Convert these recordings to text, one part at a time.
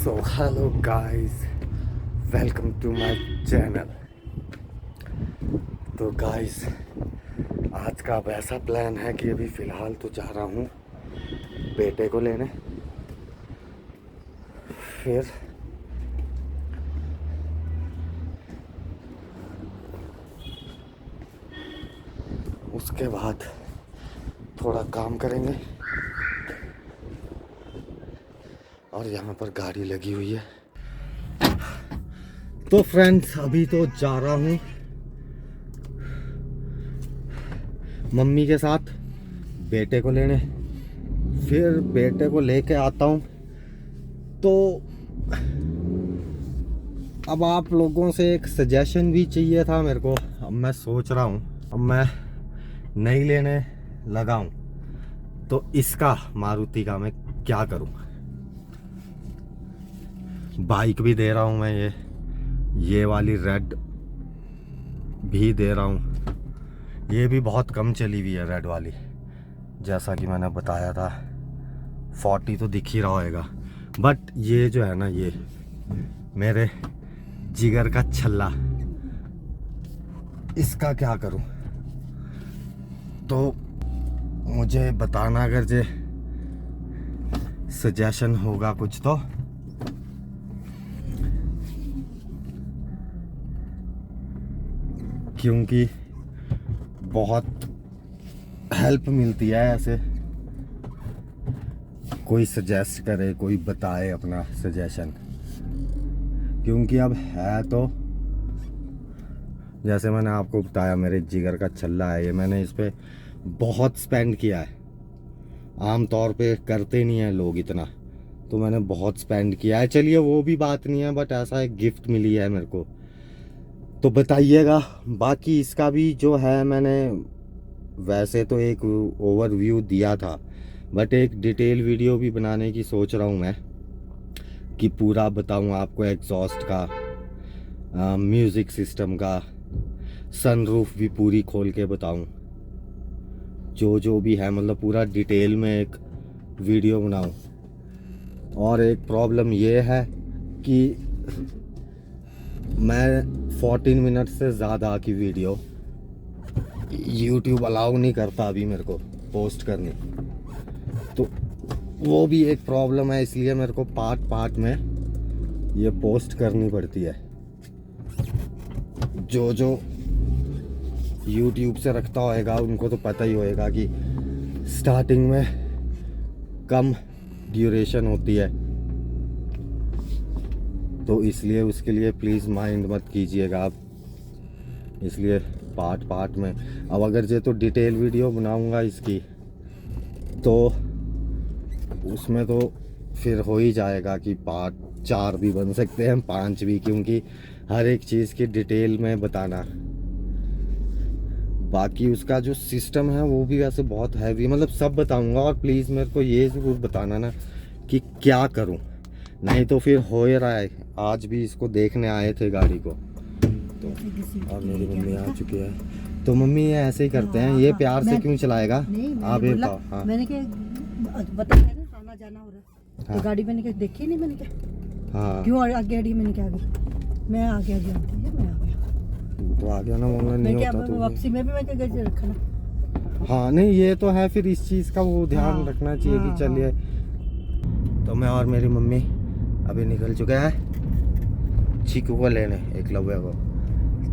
So hello guys, welcome to my channel. तो guys, आज का अब ऐसा प्लान है कि अभी फ़िलहाल तो जा रहा हूँ बेटे को लेने। फिर उसके बाद थोड़ा काम करेंगे। और यहाँ पर गाड़ी लगी हुई है। तो फ्रेंड्स, अभी तो जा रहा हूँ मम्मी के साथ बेटे को लेने। फिर बेटे को लेके आता हूँ। तो अब आप लोगों से एक सजेशन भी चाहिए था मेरे को। अब मैं सोच रहा हूँ, अब मैं नई लेने लगा हूँ, तो इसका मारुति का मैं क्या करूँ। बाइक भी दे रहा हूँ मैं, ये वाली रेड भी दे रहा हूँ। ये भी बहुत कम चली हुई है रेड वाली, जैसा कि मैंने बताया था 40 तो दिख ही रहा होगा। बट ये जो है ना, ये मेरे जिगर का छल्ला, इसका क्या करूं। तो मुझे बताना अगर जे सजेशन होगा कुछ तो। क्योंकि बहुत हेल्प मिलती है ऐसे, कोई सजेस्ट करे, कोई बताए अपना सजेशन। क्योंकि अब है तो, जैसे मैंने आपको बताया, मेरे जिगर का छल्ला है ये। मैंने इस पे बहुत स्पेंड किया है। आम तौर पे करते नहीं हैं लोग इतना, तो मैंने बहुत स्पेंड किया है। चलिए वो भी बात नहीं है, बट ऐसा एक गिफ्ट मिली है मेरे को, तो बताइएगा। बाकी इसका भी जो है, मैंने वैसे तो एक ओवरव्यू दिया था, बट एक डिटेल वीडियो भी बनाने की सोच रहा हूँ मैं, कि पूरा बताऊँ आपको एग्जॉस्ट का, म्यूज़िक सिस्टम का, सनरूफ भी पूरी खोल के बताऊँ, जो भी है, मतलब पूरा डिटेल में एक वीडियो बनाऊँ। और एक प्रॉब्लम ये है कि मैं 14 मिनट से ज़्यादा की वीडियो यूट्यूब अलाउ नहीं करता अभी मेरे को पोस्ट करनी। तो वो भी एक प्रॉब्लम है, इसलिए मेरे को पार्ट पार्ट में ये पोस्ट करनी पड़ती है। जो यूट्यूब से रखता होएगा उनको तो पता ही होएगा कि स्टार्टिंग में कम ड्यूरेशन होती है, तो इसलिए उसके लिए प्लीज़ माइंड मत कीजिएगा आप। इसलिए पार्ट पार्ट में, अब अगर जे तो डिटेल वीडियो बनाऊंगा इसकी, तो उसमें तो फिर हो ही जाएगा कि पार्ट 4 भी बन सकते हैं, 5 भी, क्योंकि हर एक चीज़ की डिटेल में बताना। बाकी उसका जो सिस्टम है वो भी वैसे बहुत हैवी, मतलब सब बताऊंगा। और प्लीज़ मेरे को ये ज़रूर बताना ना कि क्या करूं, नहीं तो फिर हो ही रहा है। आज भी इसको देखने आए थे गाड़ी को, तो अब मेरी मम्मी आ चुकी है। तो मम्मी ये ऐसे ही करते हैं, ये प्यार से क्यों चलाएगा आप ये बताओ। हाँ, मैंने क्या बताया ना, आना जाना हो रहा है। हाँ। तो गाड़ी मैंने क्या देखी नहीं, मैंने क्या हाँ, क्यों आगे आगे, मैंने क्या आगे, मैं आगे आगे आती है, मैं आ गया। तो आ गया ना, बोलना नहीं मैं क्या होता तो वापसी में भी मैं क्या गए रखा ना। हाँ, नहीं ये तो है, फिर इस चीज़ का वो ध्यान रखना चाहिए कि चलिए। तो मैं और मेरी मम्मी अभी निकल चुके हैं चीकू को लेने, एकलव्य को।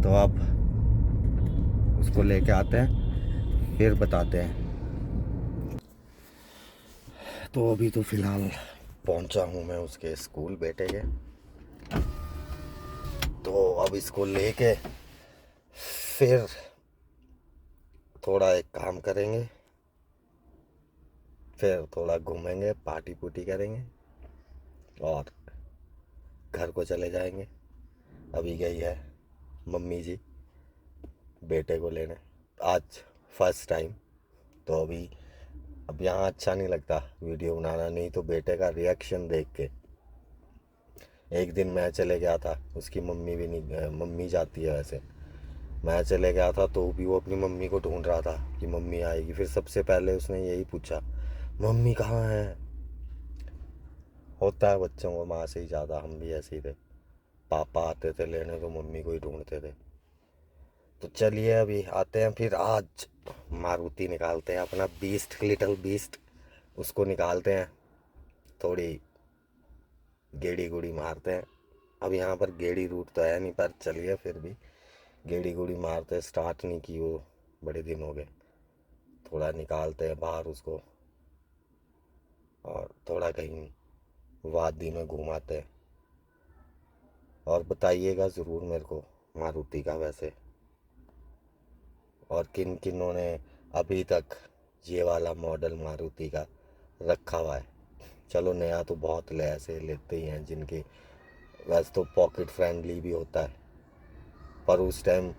तो अब उसको लेके आते हैं, फिर बताते हैं। तो अभी तो फिलहाल पहुंचा हूं मैं उसके स्कूल बेटे के। तो अब इसको लेके फिर थोड़ा एक काम करेंगे, फिर थोड़ा घूमेंगे, पार्टी पुर्टी करेंगे और घर को चले जाएंगे। अभी गई है मम्मी जी बेटे को लेने, आज फर्स्ट टाइम। तो अभी अब यहाँ अच्छा नहीं लगता वीडियो बनाना, नहीं तो बेटे का रिएक्शन देख के। एक दिन मैं चले गया था, उसकी मम्मी भी नहीं, मम्मी जाती है वैसे। मैं चले गया था तो भी वो अपनी मम्मी को ढूंढ रहा था कि मम्मी आएगी। फिर सबसे पहले उसने यही पूछा, मम्मी कहाँ है। होता है बच्चों को माँ से ही ज़्यादा, हम भी ऐसे ही थे। पापा आते थे लेने तो मम्मी को ही ढूंढते थे। तो चलिए अभी आते हैं, फिर आज मारुति निकालते हैं अपना बीस्ट, लिटिल बीस्ट, उसको निकालते हैं, थोड़ी गेड़ी गुड़ी मारते हैं। अब यहाँ पर गेड़ी रूट तो है नहीं, पर चलिए फिर भी गेड़ी गुड़ी मारते हैं। स्टार्ट नहीं की वो बड़े दिन हो गए। थोड़ा निकालते हैं बाहर उसको और थोड़ा कहीं वादी में घुमाते हैं। और बताइएगा ज़रूर मेरे को मारुति का वैसे, और किन किनों ने अभी तक ये वाला मॉडल मारुति का रखा हुआ है। चलो नया तो बहुत ले ऐसे लेते ही हैं जिनके वैसे तो पॉकेट फ्रेंडली भी होता है, पर उस टाइम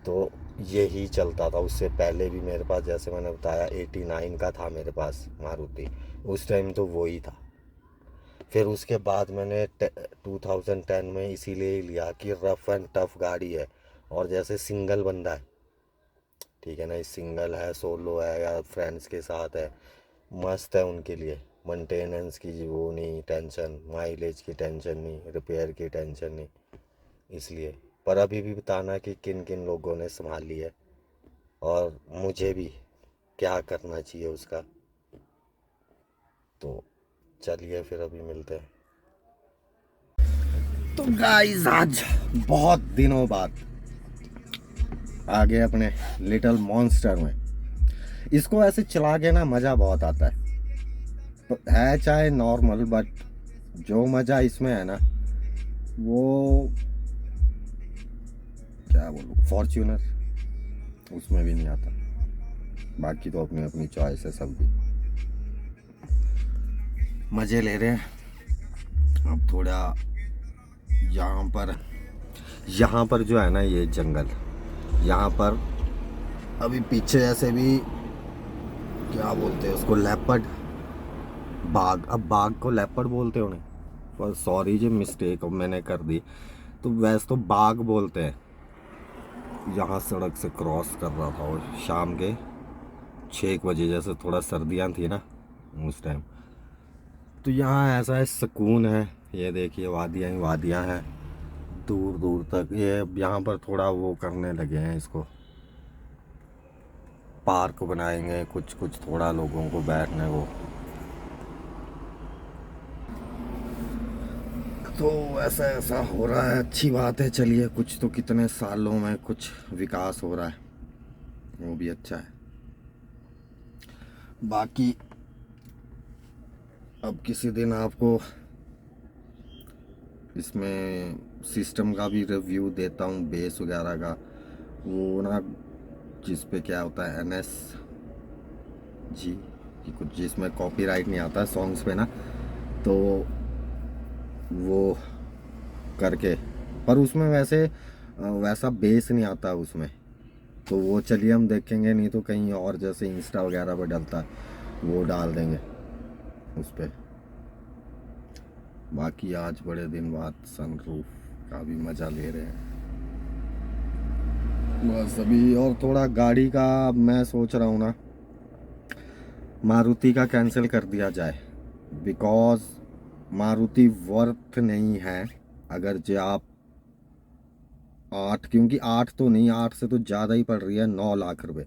तो यही चलता था। उससे पहले भी मेरे पास, जैसे मैंने बताया, 89 का था मेरे पास मारुति, उस टाइम तो वो ही था। फिर उसके बाद मैंने 2010 में इसीलिए लिया कि रफ़ एंड टफ गाड़ी है, और जैसे सिंगल बंदा है, ठीक है ना, सिंगल है, सोलो है या फ्रेंड्स के साथ है, मस्त है उनके लिए। मेंटेनेंस की वो नहीं टेंशन, माइलेज की टेंशन नहीं, रिपेयर की टेंशन नहीं, इसलिए। पर अभी भी बताना कि किन किन लोगों ने संभाली है और मुझे भी क्या करना चाहिए उसका। तो चलिए फिर अभी मिलते हैं। तो गाइस आज बहुत दिनों बाद आ गए अपने लिटिल मॉन्स्टर में। इसको ऐसे चला के ना मज़ा बहुत आता है। तो है चाहे नॉर्मल, बट जो मज़ा इसमें है ना, वो क्या बोलूँ, फॉर्च्यूनर उसमें भी नहीं आता। बाकी तो अपनी अपनी चॉइस है सबकी। मज़े ले रहे हैं। अब थोड़ा यहाँ पर जो है ना, ये जंगल, यहाँ पर अभी पीछे ऐसे भी क्या बोलते हैं उसको, लेपर्ड, बाघ। अब बाघ को लेपर्ड बोलते हो नहीं, पर सॉरी जो मिस्टेक मैंने कर दी। तो वैसे तो बाघ बोलते हैं। यहाँ सड़क से क्रॉस कर रहा था और शाम के 6 बजे, जैसे थोड़ा सर्दियाँ थी ना उस टाइम। तो यहाँ ऐसा है, सुकून है। ये देखिए वादियाँ ही वादियाँ हैं दूर दूर तक। ये यहाँ पर थोड़ा वो करने लगे हैं, इसको पार्क बनाएंगे कुछ कुछ, थोड़ा लोगों को बैठने को। तो ऐसा ऐसा हो रहा है, अच्छी बात है। चलिए, कुछ तो कितने सालों में कुछ विकास हो रहा है, वो भी अच्छा है। बाकी अब किसी दिन आपको इसमें सिस्टम का भी रिव्यू देता हूँ, बेस वगैरह का। वो ना जिस पे क्या होता है, NS जी कि कुछ, जिसमें कॉपीराइट नहीं आता सॉन्ग्स पे ना, तो वो करके। पर उसमें वैसे वैसा बेस नहीं आता उसमें। तो वो चलिए हम देखेंगे, नहीं तो कहीं और जैसे इंस्टा वगैरह पे डलता है वो डाल देंगे उस पर। बाकी आज बड़े दिन बाद सनरूफ का भी मज़ा ले रहे हैं बस अभी। और थोड़ा गाड़ी का मैं सोच रहा हूँ ना, मारुति का कैंसिल कर दिया जाए, बिकॉज मारुति वर्थ नहीं है। अगर जो आप 8, क्योंकि 8 तो नहीं, 8 से तो ज़्यादा ही पड़ रही है, 9 लाख रुपए।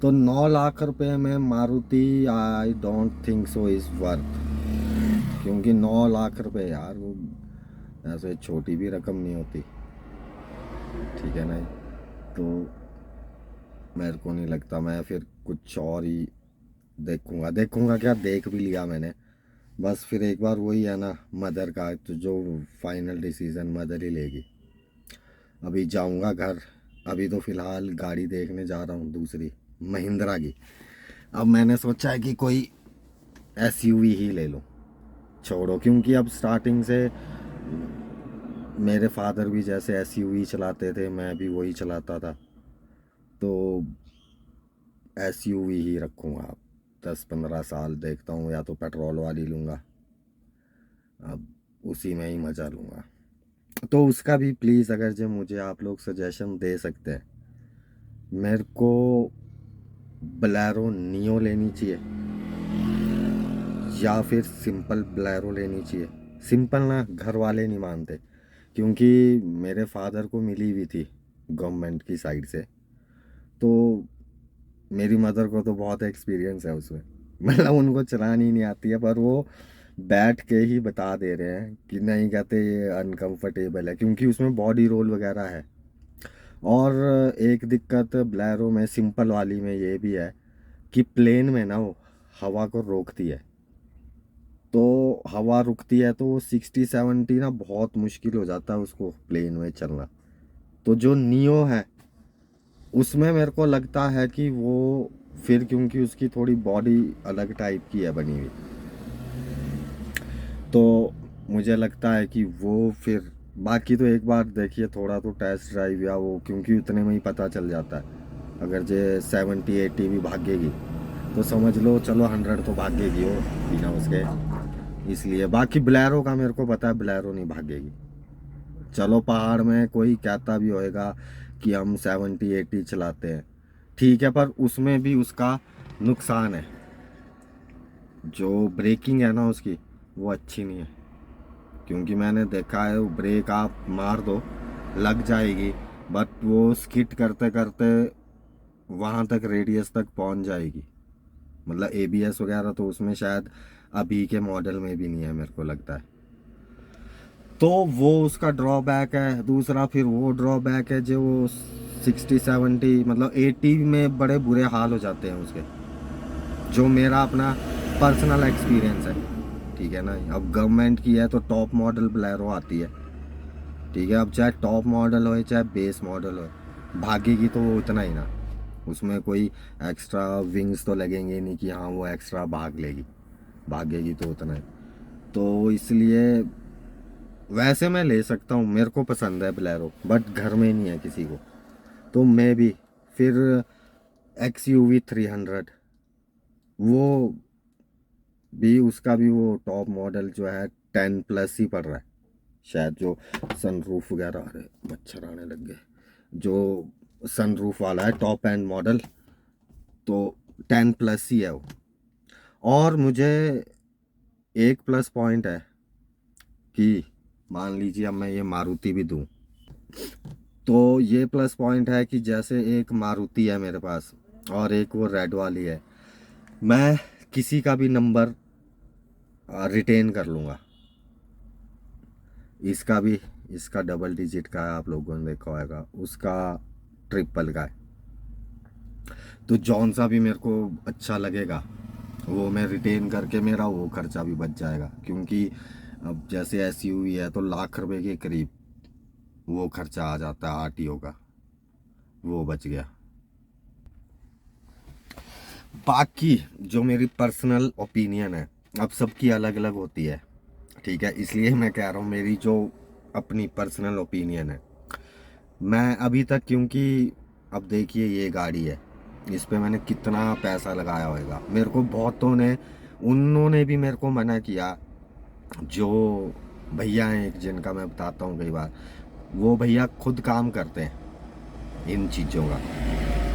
तो 9 लाख रुपए में Maruti, I don't think so is worth. क्योंकि 9 लाख रुपए यार, वो ऐसे छोटी भी रकम नहीं होती, ठीक है ना। तो मेरे को नहीं लगता, मैं फिर कुछ और ही देखूंगा क्या, देख भी लिया मैंने। बस फिर एक बार वही है ना, मदर का तो जो फाइनल डिसीज़न मदर ही लेगी। अभी जाऊंगा घर। अभी तो फ़िलहाल गाड़ी देखने जा रहा हूँ दूसरी, महिंद्रा की। अब मैंने सोचा है कि कोई SUV ही ले लूँ, छोड़ो। क्योंकि अब स्टार्टिंग से मेरे फादर भी जैसे SUV चलाते थे, मैं भी वही चलाता था। तो SUV ही रखूँगा अब 10-15 साल, देखता हूँ, या तो पेट्रोल वाली लूँगा, अब उसी में ही मज़ा लूँगा। तो उसका भी प्लीज़, अगर जो मुझे आप लोग सजेशन दे सकते हैं। मेरे को बलेरो नियो लेनी चाहिए, या फिर सिंपल ब्लैरो लेनी चाहिए। सिंपल ना घर वाले नहीं मानते, क्योंकि मेरे फादर को मिली हुई थी गवर्नमेंट की साइड से, तो मेरी मदर को तो बहुत एक्सपीरियंस है उसमें। मतलब उनको चलानी नहीं आती है, पर वो बैठ के ही बता दे रहे हैं कि नहीं, कहते ये अनकंफर्टेबल है, क्योंकि उसमें बॉडी रोल वगैरह है। और एक दिक्कत ब्लैरो में सिंपल वाली में ये भी है कि प्लेन में ना वो हवा को रोकती है, तो हवा रुकती है तो 60-70 ना बहुत मुश्किल हो जाता है उसको प्लेन में चलना। तो जो नियो है उसमें मेरे को लगता है कि वो फिर, क्योंकि उसकी थोड़ी बॉडी अलग टाइप की है बनी हुई, तो मुझे लगता है कि वो फिर, बाकी तो एक बार देखिए थोड़ा तो टेस्ट ड्राइव या वो, क्योंकि उतने में ही पता चल जाता है। अगर जे 70-80 भी भागेगी तो समझ लो चलो 100 तो भागेगी वो बिना उसके। इसलिए बाकी ब्लैरो का मेरे को पता है ब्लैरो नहीं भागेगी। चलो पहाड़ में कोई कहता भी होएगा कि हम 70-80 चलाते हैं, ठीक है, पर उसमें भी उसका नुकसान है। जो ब्रेकिंग है ना उसकी, वो अच्छी नहीं है, क्योंकि मैंने देखा है वो ब्रेक आप मार दो लग जाएगी, बट वो स्किट करते करते वहाँ तक रेडियस तक पहुँच जाएगी। मतलब एबीएस वगैरह तो उसमें शायद अभी के मॉडल में भी नहीं है मेरे को लगता है, तो वो उसका ड्रॉबैक है। दूसरा फिर वो ड्रॉबैक है जो वो 60-70 मतलब 80 में बड़े बुरे हाल हो जाते हैं उसके, जो मेरा अपना पर्सनल एक्सपीरियंस है, ठीक है ना। अब गवर्नमेंट की है तो टॉप मॉडल ब्लैरो आती है, ठीक है, अब चाहे टॉप मॉडल हो चाहे बेस मॉडल हो, भागेगी तो वो उतना ही ना, उसमें कोई एक्स्ट्रा विंग्स तो लगेंगे नहीं कि हाँ वो एक्स्ट्रा भाग लेगी, भागेगी तो उतना ही। तो इसलिए वैसे मैं ले सकता हूँ, मेरे को पसंद है ब्लैरो, बट घर में नहीं है किसी को, तो मैं भी फिर XUV 300, वो भी उसका भी वो टॉप मॉडल जो है 10+ ही पड़ रहा है शायद, जो सनरूफ वगैरह, अरे मच्छर आने लग गए, जो सनरूफ वाला है टॉप एंड मॉडल, तो 10+ ही है वो। और मुझे एक प्लस पॉइंट है कि मान लीजिए अब मैं ये मारुति भी दूं, तो ये प्लस पॉइंट है कि जैसे एक मारुति है मेरे पास और एक वो रेड वाली है, मैं किसी का भी नंबर रिटेन कर लूँगा। इसका भी, इसका डबल डिजिट का है, आप लोगों ने देखा होगा, उसका ट्रिपल का है, तो जौन सा भी मेरे को अच्छा लगेगा वो मैं रिटेन करके मेरा वो खर्चा भी बच जाएगा, क्योंकि अब जैसे एसयूवी है तो लाख रुपए के करीब वो खर्चा आ जाता है आरटीओ का, वो बच गया। बाकी जो मेरी पर्सनल ओपिनियन है, अब सबकी अलग अलग होती है, ठीक है, इसलिए मैं कह रहा हूँ मेरी जो अपनी पर्सनल ओपिनियन है। मैं अभी तक, क्योंकि अब देखिए ये गाड़ी है, इस पे मैंने कितना पैसा लगाया होगा, मेरे को बहुतों ने, उन्होंने भी मेरे को मना किया, जो भैया हैं एक जिनका मैं बताता हूँ कई बार, वो भैया खुद काम करते हैं इन चीज़ों का,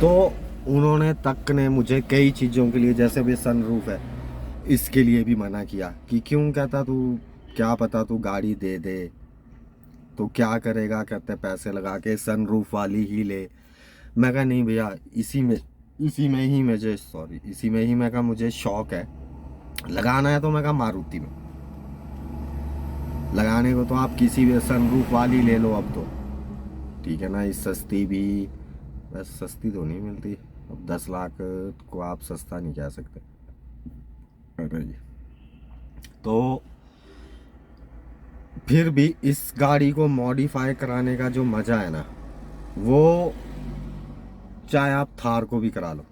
तो उन्होंने तक ने मुझे कई चीज़ों के लिए, जैसे भी सनरूफ है इसके लिए भी मना किया कि क्यों, कहता तू क्या पता तू गाड़ी दे दे तो क्या करेगा, कहते पैसे लगा के सनरूफ वाली ही ले। मैं कहा नहीं भैया, इसी में ही मुझे, सॉरी, इसी में ही मैं कहा मुझे शौक है, लगाना है तो मैं कहा मारुति में लगाने को, तो आप किसी भी सनरूफ वाली ले लो अब तो, ठीक है ना। इस सस्ती भी, बस सस्ती तो नहीं मिलती, अब 10 लाख को आप सस्ता नहीं कह सकते। अरे तो फिर भी इस गाड़ी को मॉडिफाई कराने का जो मज़ा है ना, वो चाहे आप थार को भी करा लो,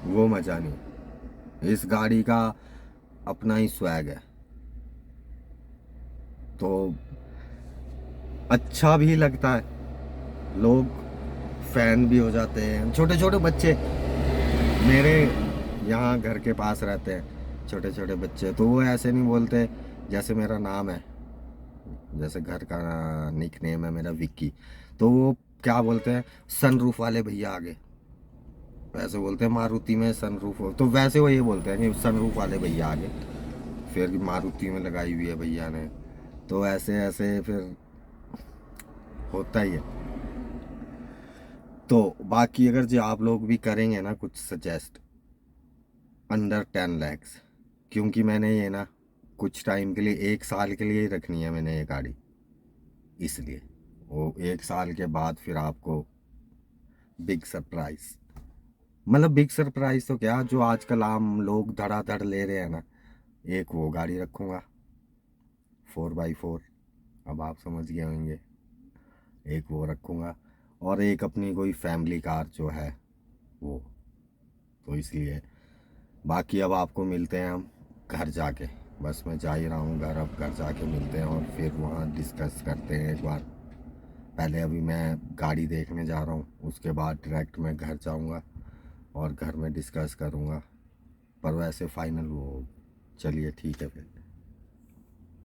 वो मज़ा नहीं। इस गाड़ी का अपना ही स्वैग है, तो अच्छा भी लगता है, लोग फैन भी हो जाते हैं। छोटे छोटे बच्चे मेरे यहाँ घर के पास रहते हैं, छोटे छोटे बच्चे, तो वो ऐसे नहीं बोलते, जैसे मेरा नाम है, जैसे घर का निक नेम है मेरा विक्की, तो वो क्या बोलते हैं, सनरूफ वाले भैया आ गए। वैसे बोलते हैं मारुति में सनरूफ हो, तो वैसे वो ये बोलते हैं कि सनरूफ वाले भैया आगे, फिर मारुति में लगाई हुई है भैया ने, तो ऐसे ऐसे फिर होता ही है। तो बाकी अगर जो आप लोग भी करेंगे ना कुछ सजेस्ट अंडर 10 लैक्स, क्योंकि मैंने ये ना कुछ टाइम के लिए 1 साल के लिए ही रखनी है मैंने ये गाड़ी, इसलिए वो 1 साल के बाद फिर आपको बिग सरप्राइज, मतलब बिग सरप्राइज तो क्या, जो आजकल आम लोग धड़ाधड़ ले रहे हैं ना, एक वो गाड़ी रखूँगा 4x4, अब आप समझ गए होंगे, एक वो रखूँगा, और एक अपनी कोई फैमिली कार जो है वो, तो इसलिए बाकी अब आपको मिलते हैं हम घर जाके, बस मैं जा ही रहा हूँ घर, अब घर जाके मिलते हैं और फिर वहाँ डिस्कस करते हैं एक बार। पहले अभी मैं गाड़ी देखने जा रहा हूँ, उसके बाद डायरेक्ट मैं घर जाऊँगा और घर में डिस्कस करूँगा, पर वैसे फाइनल वो, चलिए ठीक है फिर।